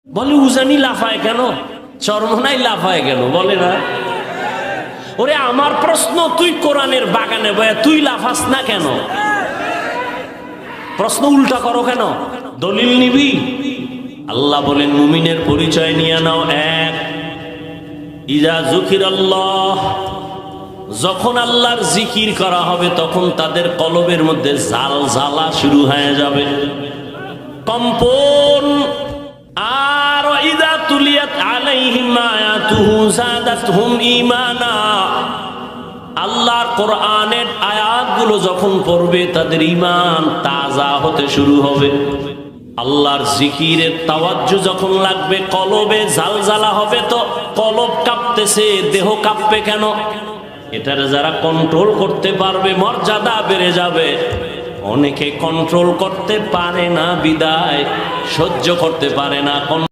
বলে উজানি লাফায় কেন, চরমনাই লাফায় কেন, বলে না? ওরে আমার প্রশ্ন, তুই কোরআনের বাগানে বয়া তুই লাফাস না কেন? প্রশ্ন উল্টা করো কেন? দলিল নিবি? আল্লাহ বলেন মুমিনের পরিচয় নিয়ে নাও। এক, ইজা যুকিরাল্লাহ, যখন আল্লাহর জিকির করা হবে তখন তাদের কলবের মধ্যে জালজালা শুরু হয়ে যাবে, কম্পন। আর ইজা তুলিয়াত আলাইহিম আয়াতুহু যাদাতহুম ঈমানা, আল্লাহর কোরআনের আয়াতগুলো যখন পড়বে তাদের ঈমান তাজা হতে শুরু হবে। আল্লাহর জিকিরের তাওয়াজ্জু যখন লাগবে, কলবে জালজালা হবে, তো কলব কাঁপতেছে, দেহ কাঁপবে কেন? এটারে যারা কন্ট্রোল করতে পারবে মর্যাদা বেড়ে যাবে। অনেকে কন্ট্রোল করতে পারে না, বিদায় সহ্য করতে পারে না।